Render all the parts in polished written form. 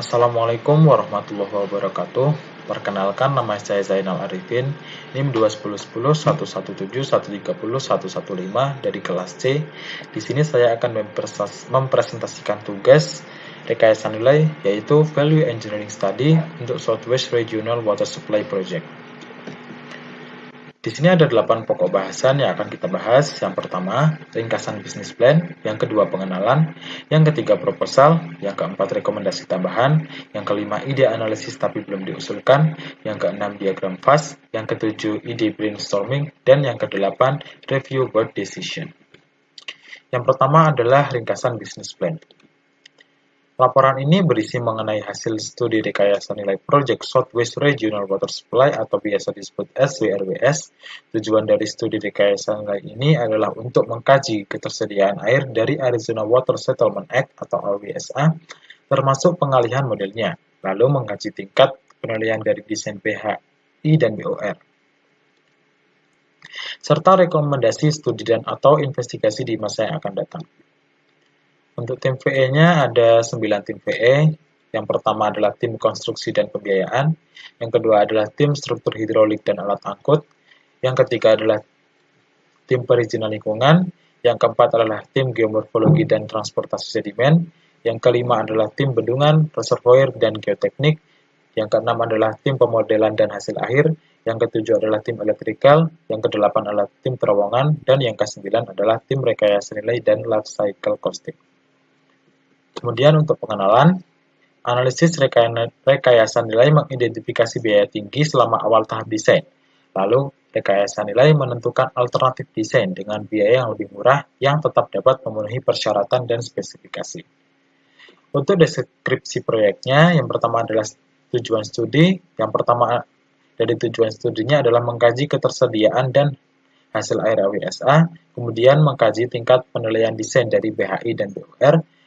Assalamualaikum warahmatullahi wabarakatuh. Perkenalkan, nama saya Zainal Arifin, NIM 210117171301115 dari kelas C. Di sini saya akan mempresentasikan tugas rekayasa nilai, yaitu Value Engineering Study untuk Southwest Regional Water Supply Project. Di sini ada 8 pokok bahasan yang akan kita bahas. Yang pertama, ringkasan bisnis plan. Yang kedua, pengenalan. Yang ketiga, proposal. Yang keempat, rekomendasi tambahan. Yang kelima, ide analisis tapi belum diusulkan. Yang keenam, diagram fast. Yang ketujuh, ide brainstorming. Dan yang kedelapan, review board decision. Yang pertama adalah ringkasan bisnis plan. Laporan ini berisi mengenai hasil studi rekayasa nilai Project Southwest Regional Water Supply atau biasa disebut SWRWS. Tujuan dari studi rekayasa nilai ini adalah untuk mengkaji ketersediaan air dari Arizona Water Settlement Act atau AWSA, termasuk pengalihan modelnya, lalu mengkaji tingkat penilaian dari desain PHI dan BOR, serta rekomendasi studi dan atau investigasi di masa yang akan datang. Untuk tim VE-nya ada 9 tim VE. Yang pertama adalah tim konstruksi dan pembiayaan. Yang kedua adalah tim struktur hidrolik dan alat angkut. Yang ketiga adalah tim perizinan lingkungan. Yang keempat adalah tim geomorfologi dan transportasi sedimen. Yang kelima adalah tim bendungan, reservoir, dan geoteknik. Yang keenam adalah tim pemodelan dan hasil akhir. Yang ketujuh adalah tim elektrikal. Yang kedelapan adalah tim terowongan. Dan yang kesembilan adalah tim rekayasa nilai dan life cycle costing. Kemudian untuk pengenalan, analisis rekayasa nilai mengidentifikasi biaya tinggi selama awal tahap desain. Lalu, rekayasa nilai menentukan alternatif desain dengan biaya yang lebih murah yang tetap dapat memenuhi persyaratan dan spesifikasi. Untuk deskripsi proyeknya, yang pertama adalah tujuan studi. Yang pertama dari tujuan studinya adalah mengkaji ketersediaan dan hasil air AWSA, kemudian mengkaji tingkat penilaian desain dari BHI dan BOR,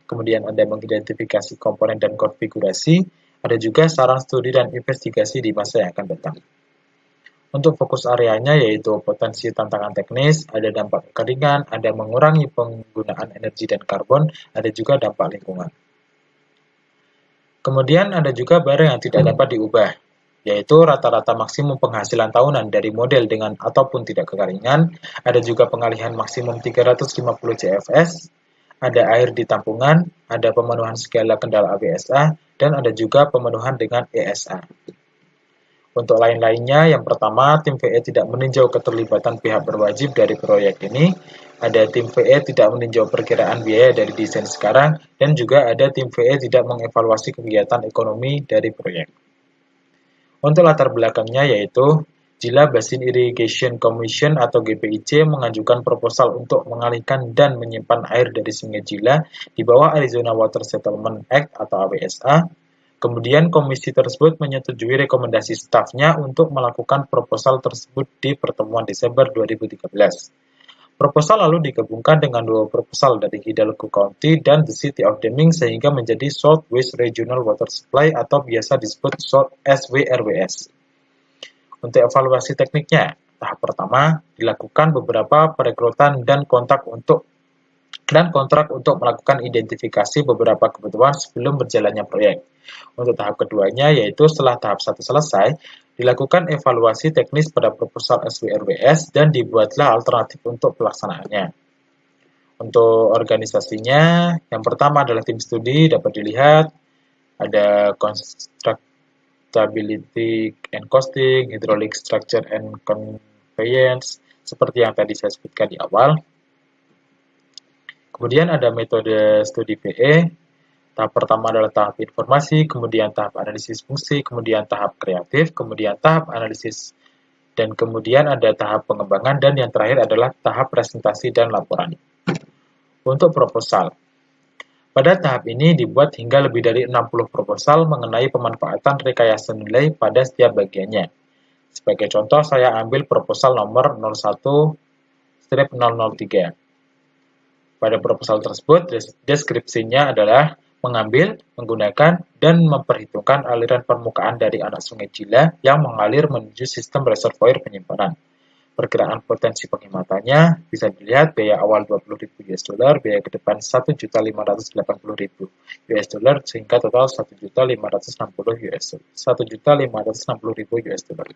kemudian ada mengidentifikasi komponen dan konfigurasi, ada juga saran studi dan investigasi di masa yang akan datang. Untuk fokus areanya yaitu potensi tantangan teknis, ada dampak kekeringan, ada mengurangi penggunaan energi dan karbon, ada juga dampak lingkungan. Kemudian ada juga barang yang tidak dapat diubah, yaitu rata-rata maksimum penghasilan tahunan dari model dengan ataupun tidak kekeringan, ada juga pengalihan maksimum 350 CFS, ada air di tampungan, ada pemenuhan segala kendala AWSA, dan ada juga pemenuhan dengan ESA. Untuk lain-lainnya, yang pertama, tim VE tidak meninjau keterlibatan pihak berwajib dari proyek ini, ada tim VE tidak meninjau perkiraan biaya dari desain sekarang, dan juga ada tim VE tidak mengevaluasi kegiatan ekonomi dari proyek. Untuk latar belakangnya yaitu, Gila Basin Irrigation Commission atau GBIC mengajukan proposal untuk mengalihkan dan menyimpan air dari Sungai Gila di bawah Arizona Water Settlement Act atau AWSA. Kemudian komisi tersebut menyetujui rekomendasi stafnya untuk melakukan proposal tersebut di pertemuan Desember 2013. Proposal lalu digabungkan dengan dua proposal dari Hidalgo County dan the City of Deming sehingga menjadi Southwest Regional Water Supply atau biasa disebut SWRWS. Untuk evaluasi tekniknya, tahap pertama dilakukan beberapa perekrutan dan kontrak untuk melakukan identifikasi beberapa kebutuhan sebelum berjalannya proyek. Untuk tahap keduanya, yaitu setelah tahap 1 selesai, dilakukan evaluasi teknis pada proposal SWRWS dan dibuatlah alternatif untuk pelaksanaannya. Untuk organisasinya, yang pertama adalah tim studi, dapat dilihat ada Stability and Costing, Hydraulic Structure and Conveyance, seperti yang tadi saya sebutkan di awal. Kemudian ada metode studi PE. Tahap pertama adalah tahap informasi, kemudian tahap analisis fungsi, kemudian tahap kreatif, kemudian tahap analisis, dan kemudian ada tahap pengembangan, dan yang terakhir adalah tahap presentasi dan laporan. Untuk proposal. Pada tahap ini dibuat hingga lebih dari 60 proposal mengenai pemanfaatan rekayasa nilai pada setiap bagiannya. Sebagai contoh, saya ambil proposal nomor 01-003. Pada proposal tersebut, deskripsinya adalah mengambil, menggunakan, dan memperhitungkan aliran permukaan dari anak sungai Gila yang mengalir menuju sistem reservoir penyimpanan. Perkiraan potensi penghematannya bisa dilihat biaya awal 20.000 US dollar, biaya ke depan 1.580.000 US dollar sehingga total 1.560.000 US dollar.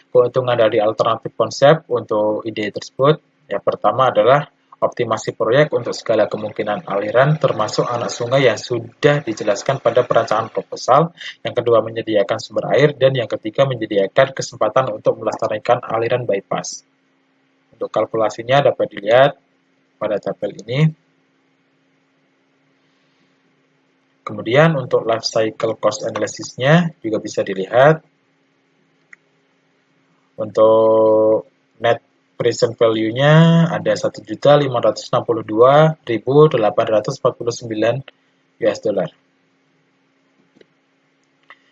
Keuntungan dari alternatif konsep untuk ide tersebut, yang pertama adalah optimasi proyek untuk segala kemungkinan aliran termasuk anak sungai yang sudah dijelaskan pada perancangan proposal, yang kedua menyediakan sumber air, dan yang ketiga menyediakan kesempatan untuk melestarikan aliran bypass. Untuk kalkulasinya dapat dilihat pada tabel ini. Kemudian untuk life cycle cost analysis-nya juga bisa dilihat. Untuk net present value-nya ada 1.562.849 US dollar.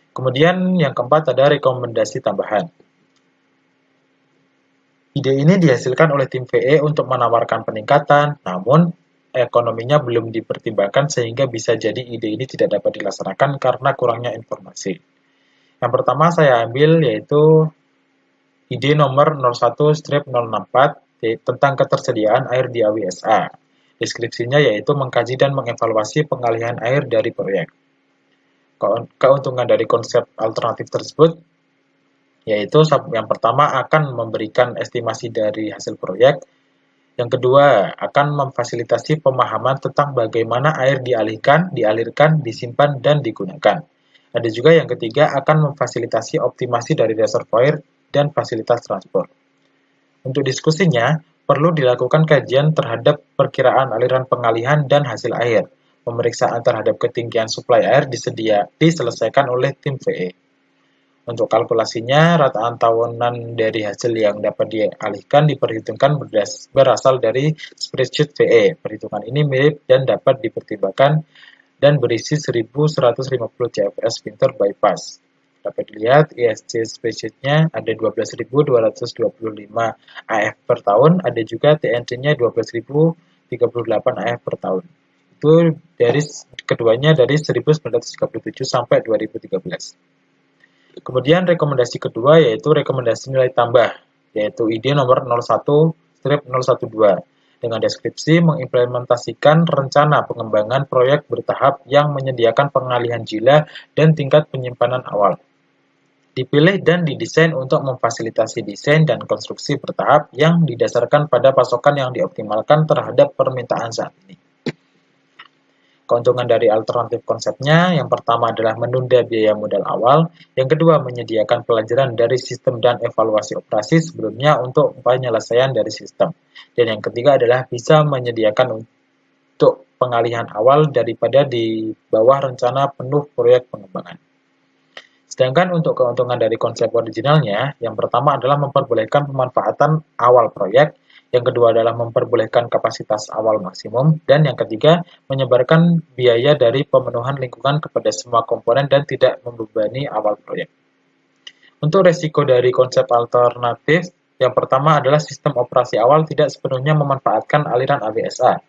Kemudian yang keempat ada rekomendasi tambahan. Ide ini dihasilkan oleh tim VE untuk menawarkan peningkatan, namun ekonominya belum dipertimbangkan sehingga bisa jadi ide ini tidak dapat dilaksanakan karena kurangnya informasi. Yang pertama saya ambil yaitu ide nomor 01-064 tentang ketersediaan air di AWSA. Deskripsinya yaitu mengkaji dan mengevaluasi pengalihan air dari proyek. Keuntungan dari konsep alternatif tersebut yaitu yang pertama akan memberikan estimasi dari hasil proyek, yang kedua akan memfasilitasi pemahaman tentang bagaimana air dialirkan, disimpan, dan digunakan. Ada juga yang ketiga akan memfasilitasi optimasi dari reservoir dan fasilitas transport. Untuk diskusinya, perlu dilakukan kajian terhadap perkiraan aliran pengalihan dan hasil air. Pemeriksaan terhadap ketinggian suplai air diselesaikan oleh tim VE. Untuk kalkulasinya, rataan tahunan dari hasil yang dapat dialihkan diperhitungkan berasal dari spreadsheet VE. Perhitungan ini mirip dan dapat dipertimbangkan dan berisi 1.150 CFS pinter bypass. Dapat dilihat ESC spreadsheet-nya ada 12.225 AF per tahun, ada juga TNC-nya 12.038 AF per tahun. Itu dari keduanya dari 1937 sampai 2013. Kemudian rekomendasi kedua yaitu rekomendasi nilai tambah, yaitu ide nomor 01-012 dengan deskripsi mengimplementasikan rencana pengembangan proyek bertahap yang menyediakan pengalihan jila dan tingkat penyimpanan awal. Dipilih dan didesain untuk memfasilitasi desain dan konstruksi bertahap yang didasarkan pada pasokan yang dioptimalkan terhadap permintaan saat ini. Keuntungan dari alternatif konsepnya, yang pertama adalah menunda biaya modal awal, yang kedua menyediakan pelajaran dari sistem dan evaluasi operasi sebelumnya untuk penyelesaian dari sistem, dan yang ketiga adalah bisa menyediakan untuk pengalihan awal daripada di bawah rencana penuh proyek pengembangan. Sedangkan untuk keuntungan dari konsep originalnya, yang pertama adalah memperbolehkan pemanfaatan awal proyek, yang kedua adalah memperbolehkan kapasitas awal maksimum, dan yang ketiga menyebarkan biaya dari pemenuhan lingkungan kepada semua komponen dan tidak membebani awal proyek. Untuk resiko dari konsep alternatif, yang pertama adalah sistem operasi awal tidak sepenuhnya memanfaatkan aliran AWSA.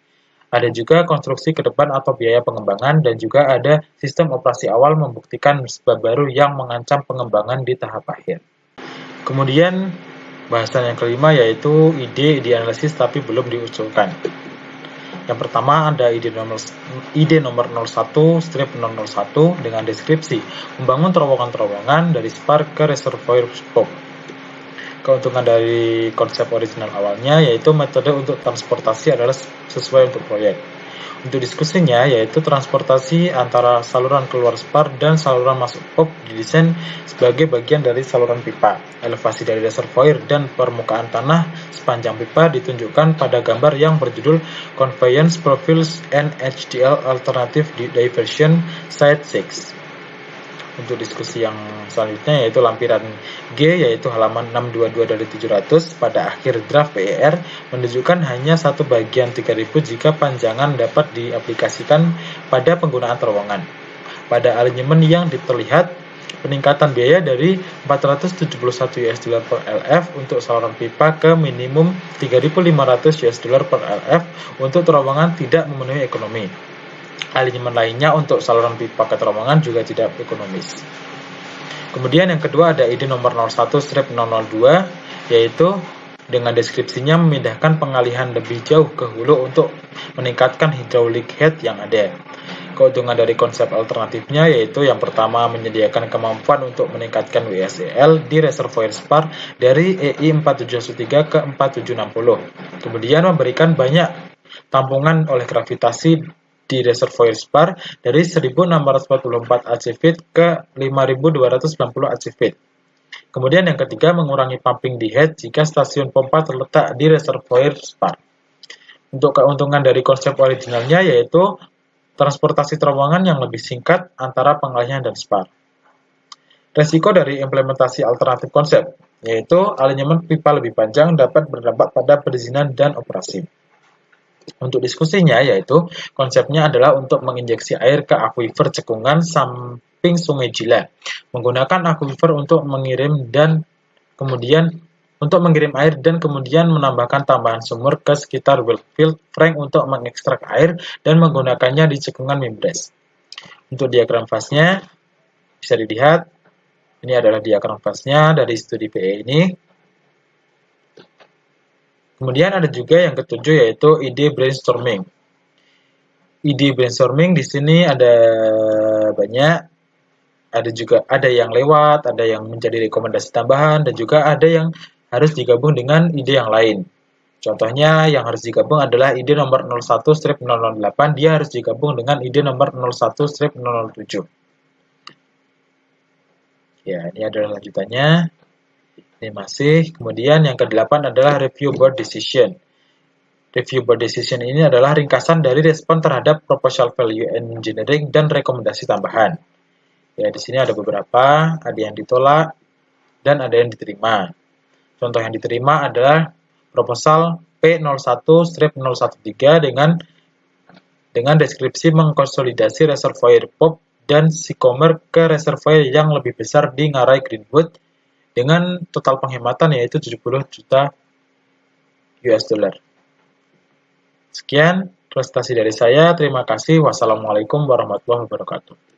Ada juga konstruksi ke depan atau biaya pengembangan, dan juga ada sistem operasi awal membuktikan sebab baru yang mengancam pengembangan di tahap akhir. Kemudian bahasan yang kelima yaitu ide dianalisis tapi belum diusulkan. Yang pertama ada ide nomor 01-001 dengan deskripsi membangun terowongan-terowongan dari spar ke reservoir scope. Keuntungan dari konsep original awalnya yaitu metode untuk transportasi adalah sesuai untuk proyek. Untuk diskusinya yaitu transportasi antara saluran keluar spar dan saluran masuk pop didesain sebagai bagian dari saluran pipa. Elevasi dari reservoir dan permukaan tanah sepanjang pipa ditunjukkan pada gambar yang berjudul Conveyance Profiles and HDL Alternative Diversion Site 6. Untuk diskusi yang selanjutnya yaitu lampiran G yaitu halaman 622 dari 700 pada akhir draft PER menunjukkan hanya satu bagian 3000 jika panjangan dapat diaplikasikan pada penggunaan terowongan. Pada alinyemen yang terlihat peningkatan biaya dari 471 US dollar per LF untuk saluran pipa ke minimum 3.500 US dollar per LF untuk terowongan tidak memenuhi ekonomi. Alinyemen lainnya untuk saluran pipa ke terowongan juga tidak ekonomis. Kemudian yang kedua ada ide nomor 01-002 yaitu dengan deskripsinya memindahkan pengalihan lebih jauh ke hulu untuk meningkatkan hydraulic head yang ada. Keuntungan dari konsep alternatifnya yaitu yang pertama menyediakan kemampuan untuk meningkatkan WSEL di reservoir spar dari EI 4713 ke 4760. Kemudian memberikan banyak tampungan oleh gravitasi di reservoir spar dari 1644 ac-feet ke 5290 ac-feet. Kemudian yang ketiga mengurangi pumping di head jika stasiun pompa terletak di reservoir spar. Untuk keuntungan dari konsep originalnya yaitu transportasi terowongan yang lebih singkat antara pengalihan dan spar. Resiko dari implementasi alternatif konsep, yaitu alignment pipa lebih panjang dapat berdampak pada perizinan dan operasi. Untuk diskusinya, yaitu konsepnya adalah untuk menginjeksi air ke akuifer cekungan samping Sungai Jila, menggunakan akuifer untuk mengirim air dan kemudian menambahkan tambahan sumur ke sekitar wellfield Frank untuk mengekstrak air dan menggunakannya di cekungan Mimbres. Untuk diagram fase-nya bisa dilihat, ini adalah diagram fase-nya dari studi PE ini. Kemudian ada juga yang ketujuh yaitu ide brainstorming. Ide brainstorming di sini ada banyak, ada yang lewat, ada yang menjadi rekomendasi tambahan, dan juga ada yang harus digabung dengan ide yang lain. Contohnya yang harus digabung adalah ide nomor 01-008, dia harus digabung dengan ide nomor 01-007. Ya, ini adalah lanjutannya. Ini masih. Kemudian yang ke-8 adalah review board decision. Review board decision ini adalah ringkasan dari respon terhadap proposal value engineering dan rekomendasi tambahan. Ya, di sini ada beberapa, ada yang ditolak dan ada yang diterima. Contoh yang diterima adalah proposal P01-013 dengan deskripsi mengkonsolidasi reservoir pop dan Sycamore ke reservoir yang lebih besar di Ngarai Greenwood dengan total penghematan yaitu 70 juta US dollar. Sekian presentasi dari saya. Terima kasih. Wassalamualaikum warahmatullahi wabarakatuh.